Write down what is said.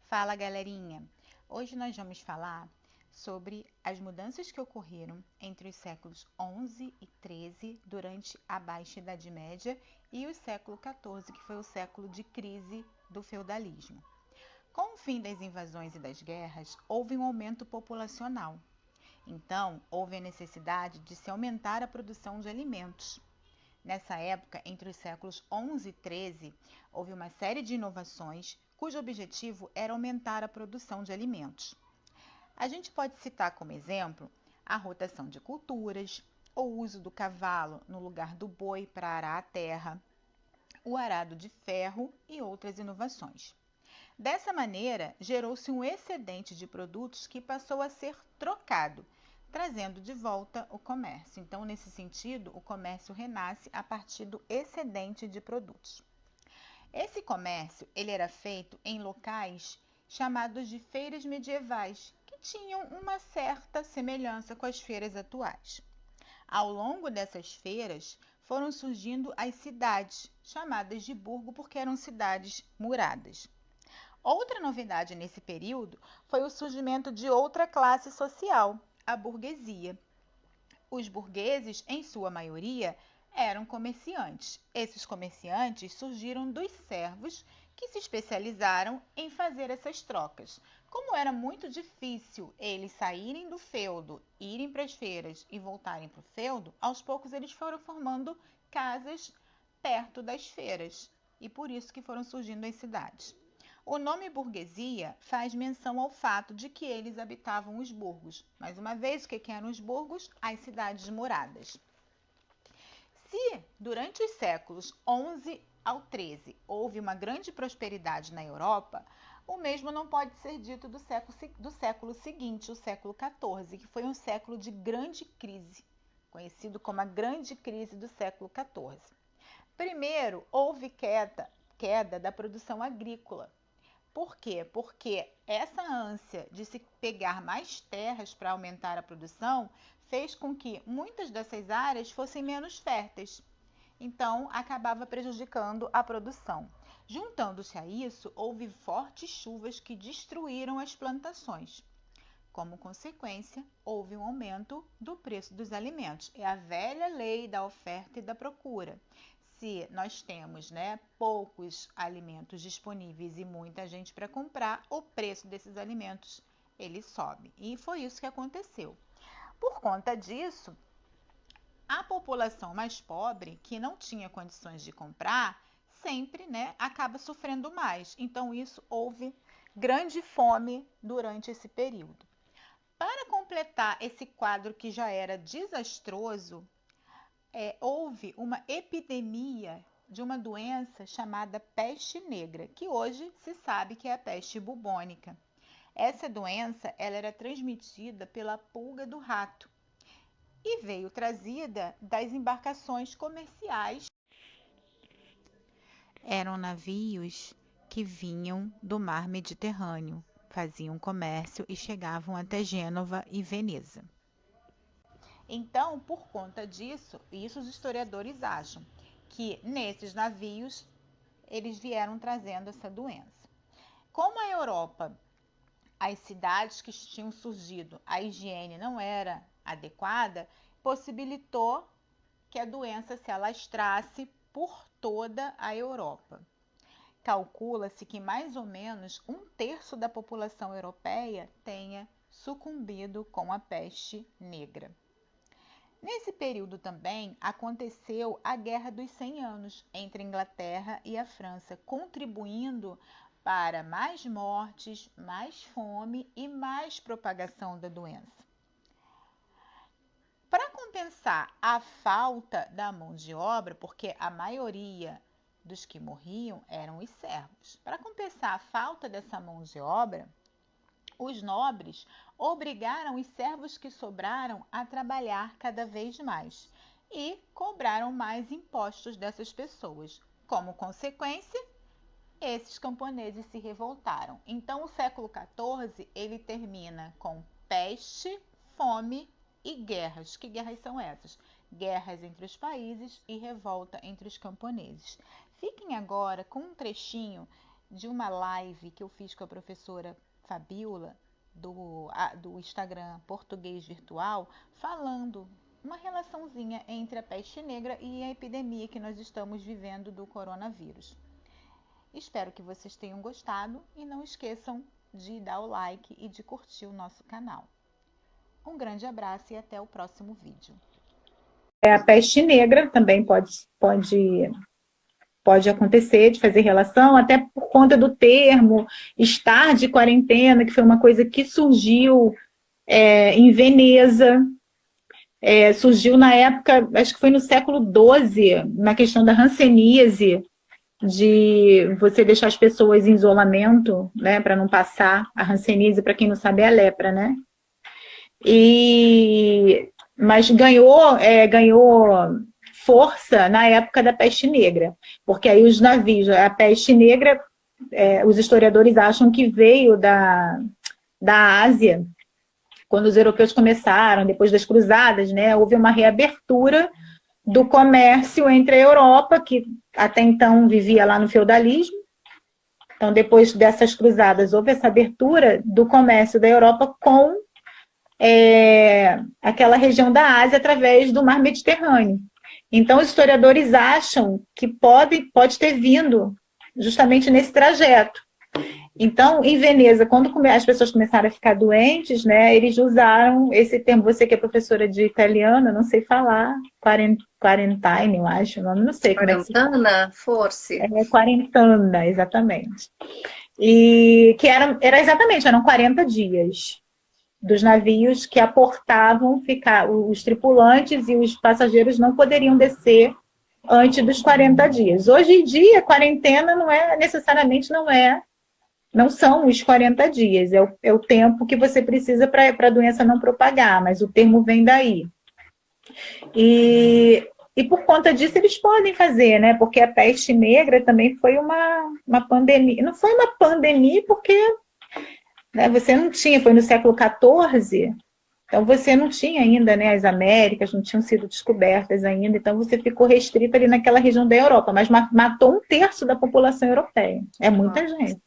Fala, galerinha! Hoje nós vamos falar sobre as mudanças que ocorreram entre os séculos XI e XIII durante a Baixa Idade Média e o século XIV, que foi o século de crise do feudalismo. Com o fim das invasões e das guerras, houve um aumento populacional. Então, houve a necessidade de se aumentar a produção de alimentos. Nessa época, entre os séculos XI e XIII, houve uma série de inovações cujo objetivo era aumentar a produção de alimentos. A gente pode citar como exemplo a rotação de culturas, o uso do cavalo no lugar do boi para arar a terra, o arado de ferro e outras inovações. Dessa maneira, gerou-se um excedente de produtos que passou a ser trocado, trazendo de volta o comércio. Então, nesse sentido, o comércio renasce a partir do excedente de produtos. Esse comércio ele era feito em locais chamados de feiras medievais, que tinham uma certa semelhança com as feiras atuais. Ao longo dessas feiras, foram surgindo as cidades, chamadas de burgo porque eram cidades muradas. Outra novidade nesse período foi o surgimento de outra classe social, a burguesia. Os burgueses, em sua maioria, eram comerciantes. Esses comerciantes surgiram dos servos que se especializaram em fazer essas trocas. Como era muito difícil eles saírem do feudo, irem para as feiras e voltarem para o feudo, aos poucos eles foram formando casas perto das feiras e por isso que foram surgindo as cidades. O nome burguesia faz menção ao fato de que eles habitavam os burgos. Mais uma vez, o que eram os burgos? As cidades muradas. Se durante os séculos XI ao XIII houve uma grande prosperidade na Europa, o mesmo não pode ser dito do século seguinte, o século XIV, que foi um século de grande crise, conhecido como a Grande Crise do século XIV. Primeiro, houve queda da produção agrícola. Por quê? Porque essa ânsia de se pegar mais terras para aumentar a produção fez com que muitas dessas áreas fossem menos férteis. Então, acabava prejudicando a produção. Juntando-se a isso, houve fortes chuvas que destruíram as plantações. Como consequência, houve um aumento do preço dos alimentos. É a velha lei da oferta e da procura. Se nós temos poucos alimentos disponíveis e muita gente para comprar, o preço desses alimentos ele sobe. E foi isso que aconteceu. Por conta disso, a população mais pobre, que não tinha condições de comprar, sempre acaba sofrendo mais. Então, isso houve grande fome durante esse período. Para completar esse quadro que já era desastroso, houve uma epidemia de uma doença chamada peste negra, que hoje se sabe que é a peste bubônica. Essa doença ela era transmitida pela pulga do rato e veio trazida das embarcações comerciais. Eram navios que vinham do mar Mediterrâneo, faziam comércio e chegavam até Gênova e Veneza. Então, por conta disso, isso os historiadores acham que nesses navios eles vieram trazendo essa doença. Como a Europa, as cidades que tinham surgido, a higiene não era adequada, possibilitou que a doença se alastrasse por toda a Europa. Calcula-se que mais ou menos 1/3 da população europeia tenha sucumbido com a peste negra. Nesse período também aconteceu a Guerra dos 100 Anos entre a Inglaterra e a França, contribuindo para mais mortes, mais fome e mais propagação da doença. Para compensar a falta da mão de obra, porque a maioria dos que morriam eram os servos, para compensar a falta dessa mão de obra, os nobres obrigaram os servos que sobraram a trabalhar cada vez mais e cobraram mais impostos dessas pessoas. Como consequência, esses camponeses se revoltaram. Então, o século XIV ele termina com peste, fome e guerras. Que guerras são essas? Guerras entre os países e revolta entre os camponeses. Fiquem agora com um trechinho de uma live que eu fiz com a professora Fabiola, do Instagram Português Virtual, falando uma relaçãozinha entre a peste negra e a epidemia que nós estamos vivendo do coronavírus. Espero que vocês tenham gostado e não esqueçam de dar o like e de curtir o nosso canal. Um grande abraço e até o próximo vídeo. A peste negra também pode acontecer, de fazer relação, até por conta do termo estar de quarentena, que foi uma coisa que surgiu em Veneza, surgiu na época, acho que foi no século XII, na questão da hanseníase, de você deixar as pessoas em isolamento, né, para não passar a hanseníase, para quem não sabe, é a lepra, né? Mas ganhou força na época da peste negra, porque aí os navios, a peste negra, os historiadores acham que veio da Ásia, quando os europeus começaram, depois das cruzadas, né, houve uma reabertura do comércio entre a Europa, que até então vivia lá no feudalismo. Então, depois dessas cruzadas, houve essa abertura do comércio da Europa com aquela região da Ásia através do mar Mediterrâneo. Então, os historiadores acham que pode ter vindo justamente nesse trajeto. Então, em Veneza, quando as pessoas começaram a ficar doentes, né, eles usaram esse termo, você que é professora de italiano, não sei falar, quarentine, eu acho o nome, não sei. Quarentana, forse. Quarentana, exatamente. E que era exatamente, eram 40 dias dos navios que aportavam, os tripulantes e os passageiros não poderiam descer antes dos 40 dias. Hoje em dia, quarentena não são os 40 dias, é o tempo que você precisa para a doença não propagar, mas o termo vem daí. E por conta disso eles podem fazer, né? Porque a peste negra também foi uma pandemia. Não foi uma pandemia porque, né, você não tinha, foi no século XIV, então você não tinha ainda, né, as Américas não tinham sido descobertas ainda, então você ficou restrito ali naquela região da Europa, mas matou 1/3 da população europeia. É muita gente.